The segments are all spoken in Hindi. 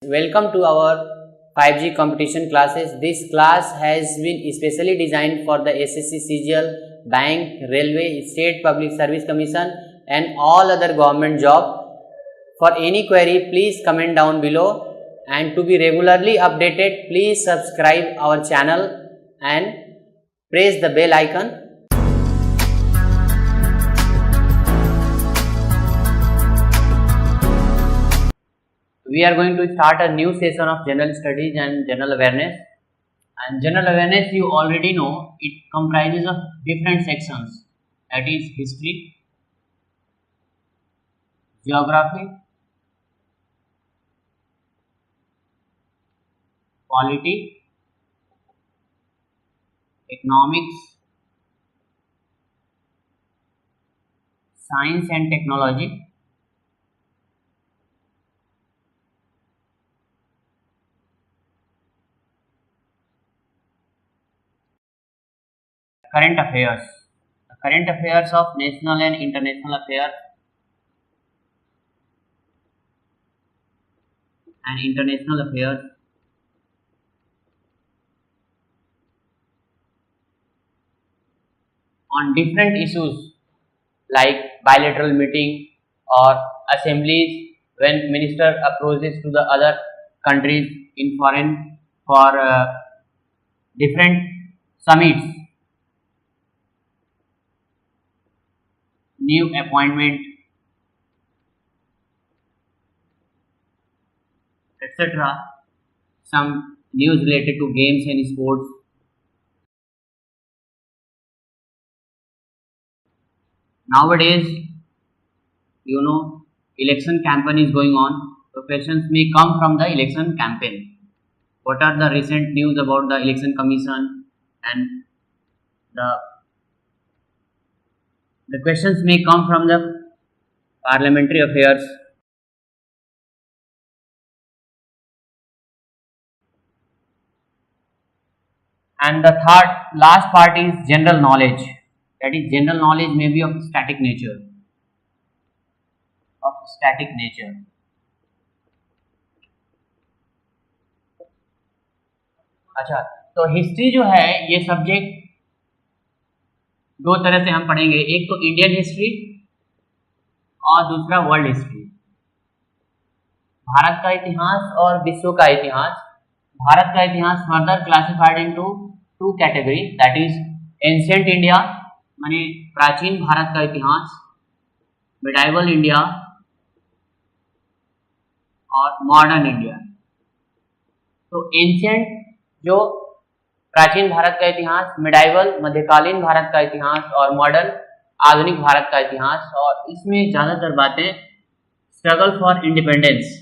Welcome to our 5G competition classes. This class has been especially designed for the SSC, CGL, Bank, Railway, State Public Service Commission and all other government job. For any query, please comment down below, and to be regularly updated, please subscribe our channel and press the bell icon. We are going to start a new session of general studies and general awareness. And general awareness, you already know, it comprises of different sections, that is history, geography, polity, economics, science and technology, current affairs, the current affairs of national and international affairs and international affairs, on different issues like bilateral meeting or assemblies when minister approaches to the other countries in foreign for different summits, new appointment, etc. Some news related to games and sports. Nowadays, election campaign is going on. So questions may come from the election campaign. What are the recent news about the election commission, and the questions may come from the parliamentary affairs. And the last part is general knowledge. That is, general knowledge may be of static nature. अच्छा, तो हिस्ट्री जो है ये सब्जेक्ट दो तरह से हम पढ़ेंगे, एक तो इंडियन हिस्ट्री और दूसरा वर्ल्ड हिस्ट्री, भारत का इतिहास और विश्व का इतिहास। भारत का इतिहास further classified into two category, that is ancient India माने प्राचीन भारत का इतिहास, मिडाइवल इंडिया और मॉडर्न इंडिया। तो एंशिएंट जो प्राचीन भारत का इतिहास, मिडाइवल मध्यकालीन भारत का इतिहास और मॉडर्न आधुनिक भारत का इतिहास। और इसमें ज्यादातर बातें स्ट्रगल फॉर इंडिपेंडेंस,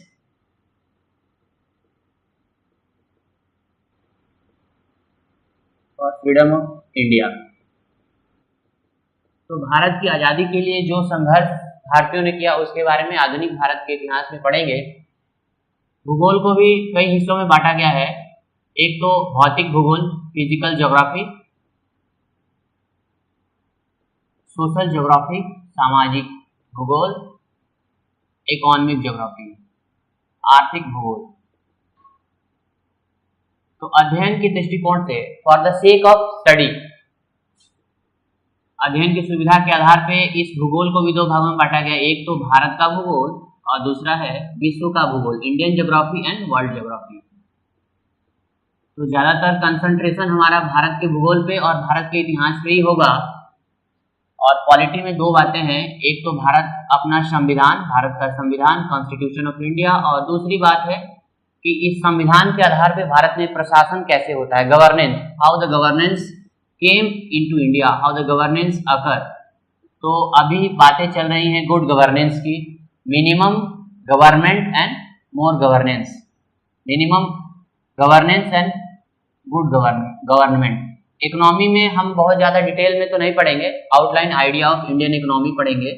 और फ्रीडम ऑफ इंडिया। तो भारत की आज़ादी के लिए जो संघर्ष भारतीयों ने किया उसके बारे में आधुनिक भारत के इतिहास में पढ़ेंगे। भूगोल को भी कई हिस्सों में बांटा गया है, एक तो भौतिक भूगोल फिजिकल ज्योग्राफी, सोशल ज्योग्राफी सामाजिक भूगोल, इकोनॉमिक ज्योग्राफी आर्थिक भूगोल। तो अध्ययन के दृष्टिकोण से for the sake of study, अध्ययन की सुविधा के आधार पे इस भूगोल को भी दो भागों में बांटा गया, एक तो भारत का भूगोल और दूसरा है विश्व का भूगोल, Indian geography and world geography. तो ज्यादातर कंसंट्रेशन हमारा भारत के भूगोल पे और भारत के इतिहास पे ही होगा। और पॉलिटी में दो बातें हैं, एक तो भारत अपना संविधान, भारत का संविधान कॉन्स्टिट्यूशन ऑफ इंडिया, और दूसरी बात है कि इस संविधान के आधार पे भारत में प्रशासन कैसे होता है, governance, how the governance came into India, how the governance occur. तो अभी बातें चल रही हैं गुड गवर्नेंस की, minimum government and more governance, minimum governance and good government. Economy में हम बहुत ज़्यादा डिटेल में तो नहीं पढ़ेंगे, outline idea of Indian economy पढ़ेंगे,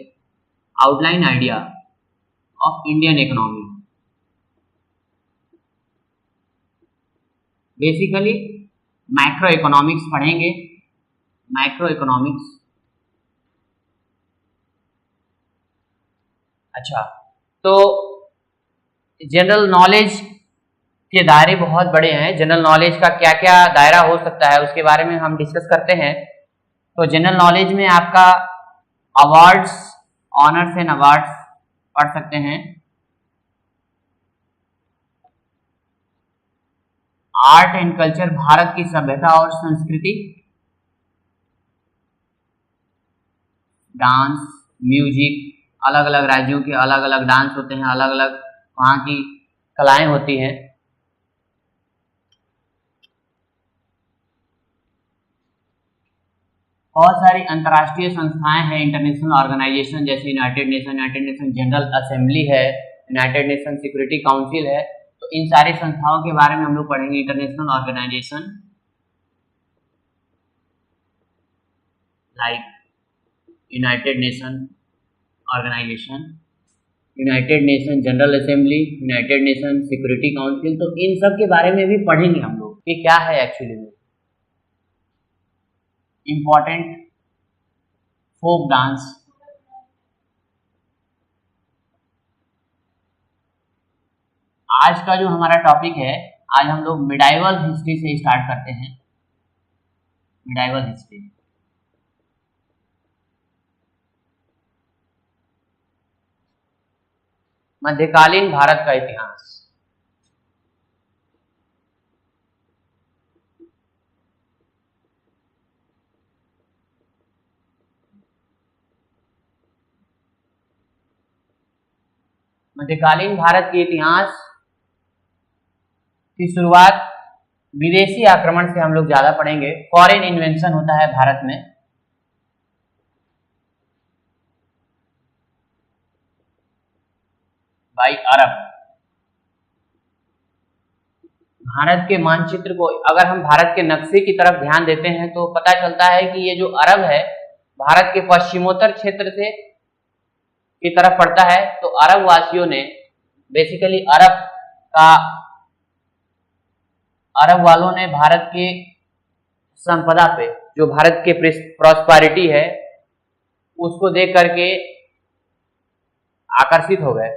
outline idea of Indian economy. Basically macro economics पढ़ेंगे, मैक्रो इकोनॉमिक्स। अच्छा, तो जनरल नॉलेज के दायरे बहुत बड़े हैं। जनरल नॉलेज का क्या क्या दायरा हो सकता है उसके बारे में हम डिस्कस करते हैं। तो जनरल नॉलेज में आपका अवार्ड्स, ऑनर्स एंड अवार्ड्स पढ़ सकते हैं। आर्ट एंड कल्चर, भारत की सभ्यता और संस्कृति। डांस, म्यूजिक, अलग अलग राज्यों के अलग अलग डांस होते हैं, अलग अलग वहाँ की कलाएं होती हैं। बहुत सारी अंतर्राष्ट्रीय संस्थाएं हैं, इंटरनेशनल ऑर्गेनाइजेशन, जैसे यूनाइटेड नेशन जनरल असेंबली है, यूनाइटेड नेशन सिक्योरिटी काउंसिल है। तो इन सारी संस्थाओं के बारे में हम लोग पढ़ेंगे। International organisation like United Nation Organisation, United Nation General Assembly, United Nation Security Council. तो इन सब के बारे में भी पढ़ेंगे हम लोग कि क्या है एक्चुअली में। इम्पॉर्टेंट फोक डांस, आज का जो हमारा टॉपिक है, आज हम लोग मिडाइवल हिस्ट्री से स्टार्ट करते हैं। मिडाइवल हिस्ट्री, मध्यकालीन भारत का इतिहास। मध्यकालीन भारत के इतिहास की शुरुआत विदेशी आक्रमण से हम लोग ज्यादा पढ़ेंगे। फॉरेन इन्वेंशन होता है भारत में। बाय अरब। भारत के मानचित्र को अगर हम भारत के नक्शे की तरफ ध्यान देते हैं तो पता चलता है कि ये जो अरब है भारत के पश्चिमोत्तर क्षेत्र से की तरफ पड़ता है। तो अरब वासियों ने बेसिकली अरब वालों ने भारत के संपदा पे, जो भारत के प्रॉस्पेरिटी है, उसको देख करके आकर्षित हो गए।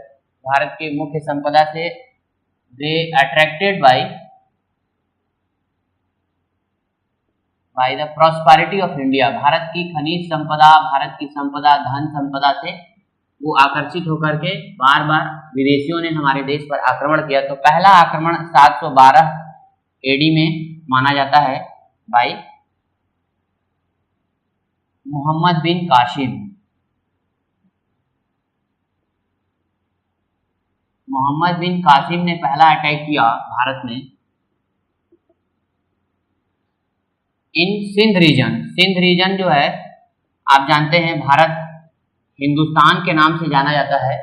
भारत के मुख्य संपदा से they attracted by the prosperity of India. Bharat की खनिज संपदा, भारत की संपदा, धन संपदा से वो आकर्षित होकर के बार बार विदेशियों ने हमारे देश पर आक्रमण किया। तो पहला आक्रमण 712 एडी में माना जाता है बाय मोहम्मद बिन कासिम। मोहम्मद बिन कासिम ने पहला अटैक किया भारत में इन सिंध रीजन। सिंध रीजन जो है आप जानते हैं भारत हिंदुस्तान के नाम से जाना जाता है।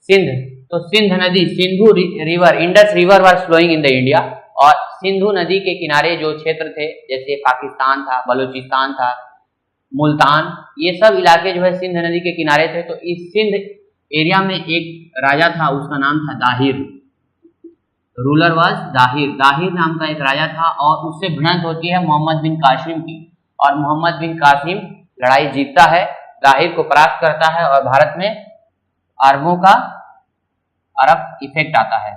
सिंध, तो सिंध नदी, Sindhu river, Indus river was flowing in the India. और सिंधु नदी के किनारे जो क्षेत्र थे, जैसे पाकिस्तान था, बलूचिस्तान था, मुल्तान, ये सब इलाके जो है सिंध नदी के किनारे थे। तो इस सिंध एरिया में एक राजा था, उसका नाम था दाहिर। Ruler was Dahir. दाहिर नाम का एक राजा था और उससे भिड़ंत होती है मोहम्मद बिन कासिम की। और मोहम्मद बिन कासिम लड़ाई जीतता है, दाहिर को परास्त करता है और भारत में अरबों का अरब इफेक्ट आता है।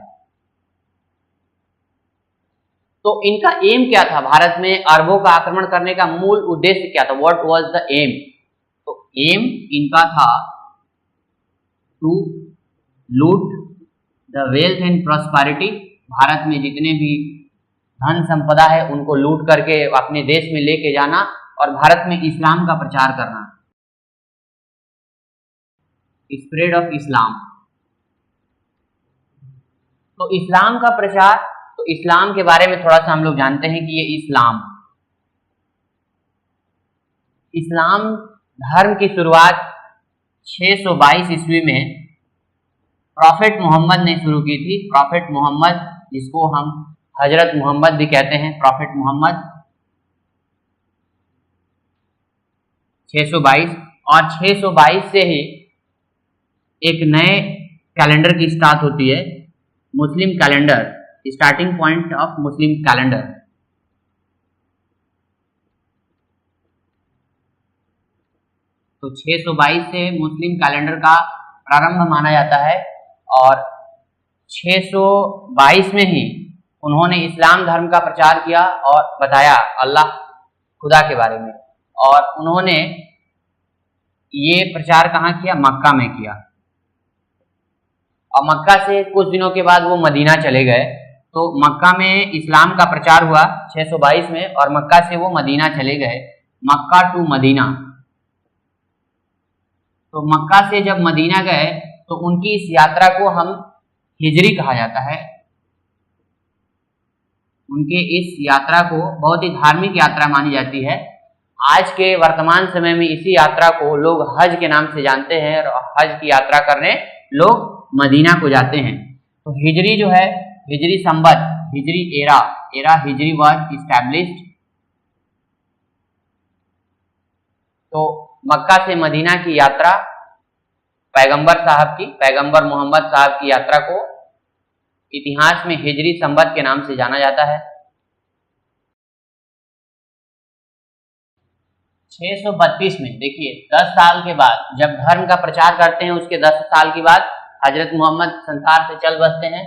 तो इनका एम क्या था? भारत में अरबों का आक्रमण करने का मूल उद्देश्य क्या था? What was the aim? तो एम इनका था to loot the wealth and prosperity. Bharat में जितने भी धन संपदा है उनको लूट करके अपने देश में लेके जाना और भारत में इस्लाम का प्रचार करना, स्प्रेड ऑफ इस्लाम। तो इस्लाम का प्रचार, तो इस्लाम के बारे में थोड़ा सा हम लोग जानते हैं कि ये इस्लाम धर्म की शुरुआत 622 ईस्वी में प्रॉफेट मोहम्मद ने शुरू की थी। प्रॉफेट मोहम्मद, जिसको हम हजरत मोहम्मद भी कहते हैं, प्रॉफेट मोहम्मद 622। और 622 से ही एक नए कैलेंडर की स्टार्ट होती है, Muslim calendar, starting point of Muslim calendar. तो 622 से मुस्लिम कैलेंडर का प्रारंभ माना जाता है और 622 में ही उन्होंने इस्लाम धर्म का प्रचार किया और बताया अल्लाह खुदा के बारे में। और उन्होंने ये प्रचार कहाँ किया? मक्का में किया। और मक्का से कुछ दिनों के बाद वो मदीना चले गए। तो मक्का में इस्लाम का प्रचार हुआ 622 में, और मक्का से वो मदीना चले गए, मक्का टू मदीना। तो मक्का से जब मदीना गए तो उनकी इस यात्रा को हम हिजरी कहा जाता है। उनके इस यात्रा को बहुत ही धार्मिक यात्रा मानी जाती है। आज के वर्तमान समय में इसी यात्रा को लोग हज के नाम से जानते हैं, और हज की यात्रा करने लोग मदीना को जाते हैं। तो हिजरी जो है, हिजरी संवत, हिजरी एरा हिजरी वाज इस्टेब्लिश्ड। तो मक्का से मदीना की यात्रा पैगंबर मोहम्मद साहब की यात्रा को इतिहास में हिजरी संवत के नाम से जाना जाता है। 632 में देखिए, 10 साल के बाद जब धर्म का प्रचार करते हैं, उसके 10 साल के बाद हजरत मोहम्मद संसार से चल बसते हैं।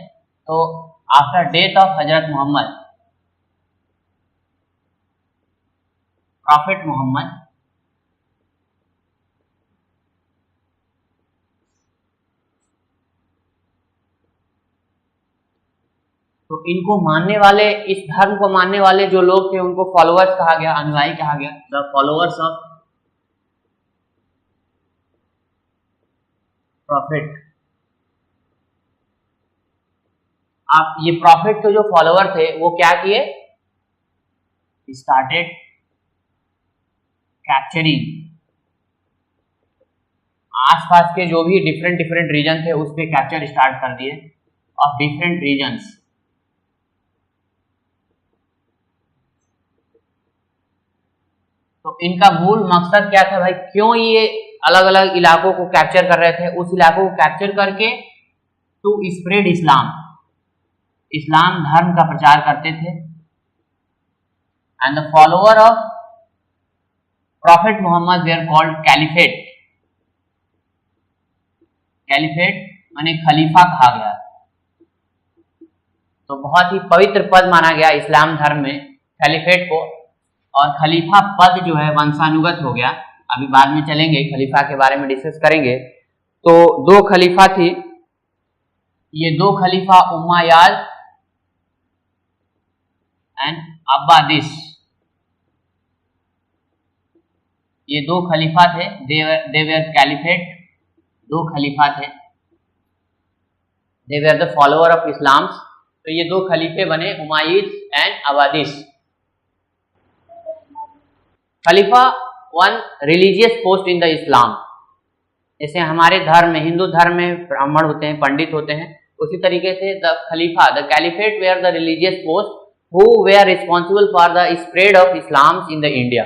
तो after death of Hazrat Mohammad, profit Mohammad, तो इनको मानने वाले, इस धर्म को मानने वाले जो लोग थे उनको फॉलोअर्स कहा गया, अनुयायी कहा गया, द फॉलोअर्स ऑफ प्रॉफिट। आप ये प्रॉफिट के जो फॉलोअर थे वो क्या किए? स्टार्टेड कैप्चरिंग आसपास के जो भी डिफरेंट रीजन थे उस पे कैप्चर स्टार्ट कर दिए, और डिफरेंट रीजन्स। तो इनका मूल मकसद क्या था भाई? क्यों ये अलग अलग इलाकों को कैप्चर कर रहे थे? उस इलाकों को कैप्चर करके टू स्प्रेड इस्लाम, इस्लाम धर्म का प्रचार करते थे। And the follower of prophet Muhammad were called caliphate. Caliphate माने खलीफा कहा गया। तो बहुत ही पवित्र पद माना गया इस्लाम धर्म में कैलिफेट को, और खलीफा पद जो है वंशानुगत हो गया। अभी बाद में चलेंगे, खलीफा के बारे में डिस्कस करेंगे। तो 2 खलीफा थी, ये 2 खलीफा उम्मयाद एंड अब्बादिस, ये 2 खलीफा थे। दे वेर कैलिफेट, 2 खलीफा थे। They were the follower of Islam. तो ये 2 खलीफे बने, उमायिद एंड अब्बादिस। खलीफा one religious post in the Islam. जैसे हमारे धर्म में, हिंदू धर्म में ब्राह्मण होते हैं, पंडित होते हैं, उसी तरीके से द खलीफा, the caliphate were the religious post who were responsible for the spread of Islam in the India।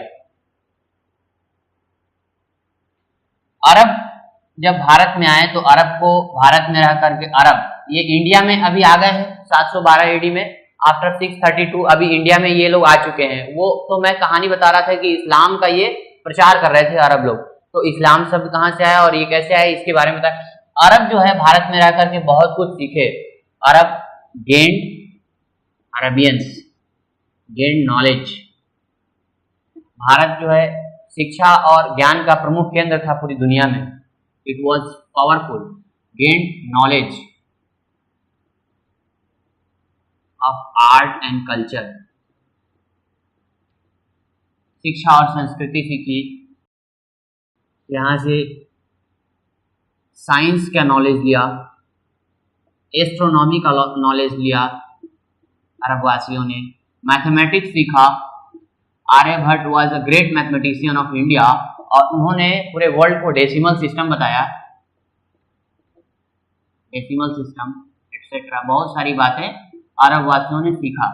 अरब जब भारत में आए तो अरब को भारत में रह करके, अरब ये इंडिया में अभी आ गए हैं 712 एडी में, आफ्टर 632 अभी इंडिया में ये लोग आ चुके हैं। वो तो मैं कहानी बता रहा था कि इस्लाम का ये प्रचार कर रहे थे अरब लोग। तो इस्लाम शब्द कहाँ से आया और ये कैसे आया, इसके बारे में बताया। अरब जो है भारत में रह करके बहुत कुछ सीखे। अरब गेंड, अरबियंस गेंड नॉलेज। भारत जो है शिक्षा और ज्ञान का प्रमुख केंद्र था पूरी दुनिया में। It was powerful, gained knowledge of art and culture. शिक्षा और संस्कृति सीखी, यहाँ से साइंस का नॉलेज लिया, एस्ट्रोनॉमी का नॉलेज लिया अरबवासियों ने, मैथमेटिक्स सीखा। Aryabhata was a great mathematician of India, और उन्होंने पूरे वर्ल्ड को डेसिमल सिस्टम बताया, डेसिमल सिस्टम एक्सेट्रा, बहुत सारी बातें अरबवासियों ने सीखा।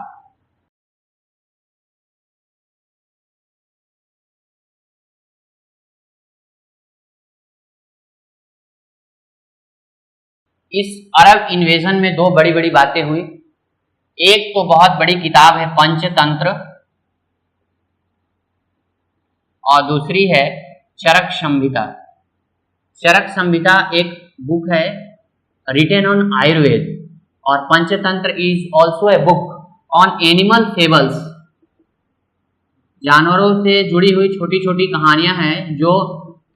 इस अरब इन्वेजन में 2 बड़ी बड़ी बातें हुई। एक तो बहुत बड़ी किताब है पंचतंत्र, और दूसरी है चरक संहिता। चरक संहिता एक बुक है रिटेन ऑन आयुर्वेद, और Panchatantra is also a book on animal fables, जानवरों से जुड़ी हुई छोटी छोटी कहानियां हैं जो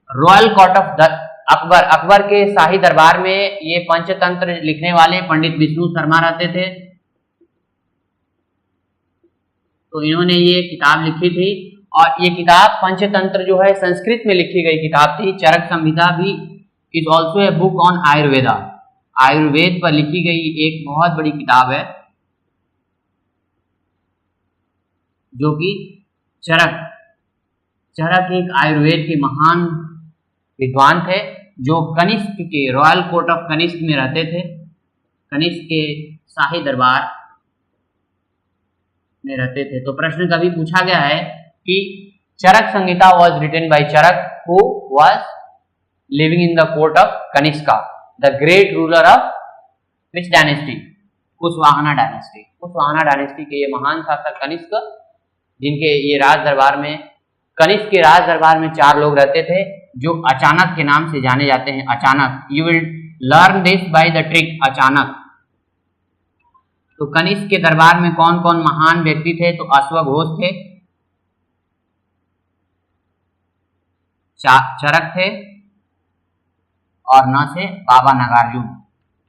रॉयल कोर्ट ऑफ अकबर के शाही दरबार में ये पंचतंत्र लिखने वाले पंडित विष्णु शर्मा रहते थे। तो इन्होंने ये किताब लिखी थी और ये किताब पंचतंत्र जो है संस्कृत में लिखी गई किताब थी। चरक संहिता भी is also a book on Ayurveda, Ayurveda पर लिखी गई एक बहुत बड़ी किताब है जो कि चरक एक आयुर्वेद के महान विद्वान थे जो कनिष्क के रॉयल कोर्ट ऑफ कनिष्क में रहते थे। कनिष्क के शाही दरबार में रहते थे। तो प्रश्न कभी पूछा गया है कि Charaka Samhita was written by Charaka who was living in the court of Kanishka, the great ruler of which dynasty, Kushwaha dynasty. Kushwaha dynasty के ये महान शासक कनिष्क, जिनके ये राज दरबार में, कनिष्क के राज दरबार में 4 लोग रहते थे जो अचानक के नाम से जाने जाते हैं। अचानक, you will learn this by the trick, अचानक। तो कनिष्क के दरबार में कौन कौन महान व्यक्ति थे? तो अश्वघोष थे, चरक थे और न से बाबा नागार्जुन,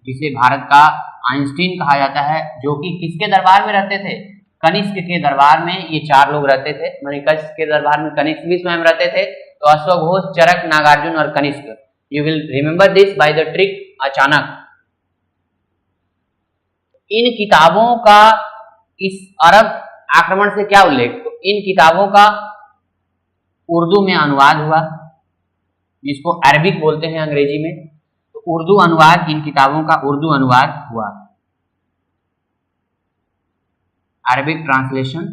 जिसे भारत का आइंस्टीन कहा जाता है, जो कि किसके दरबार में रहते थे? कनिष्क के दरबार में ये 4 लोग रहते थे। माने कनिष्क के दरबार में कनिष्क भी स्वयं रहते थे। तो अश्वघोष, चरक, नागार्जुन और Kanishka. You will remember this by the trick अचानक। इन किताबों का इस अरब आक्रमण से क्या उल्लेख? तो इन किताबों का उर्दू में अनुवाद हुआ, जिसको अरबिक बोलते हैं अंग्रेजी में। तो उर्दू अनुवाद, इन किताबों का उर्दू अनुवाद हुआ, अरबिक ट्रांसलेशन।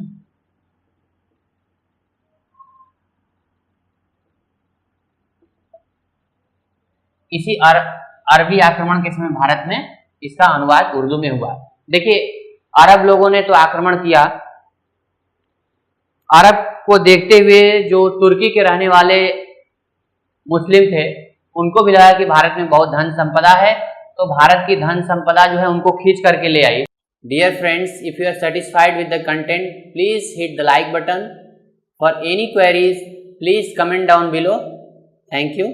इसी अरबी आक्रमण के समय भारत में इसका अनुवाद उर्दू में हुआ। देखिए, अरब लोगों ने तो आक्रमण किया, अरब को देखते हुए जो तुर्की के रहने वाले मुस्लिम थे, उनको भी लगा कि भारत में बहुत धन संपदा है, तो भारत की धन संपदा जो है उनको खींच करके ले आई। Dear friends, if you are satisfied with the content, please hit the like button. For any queries, please comment down below. Thank you.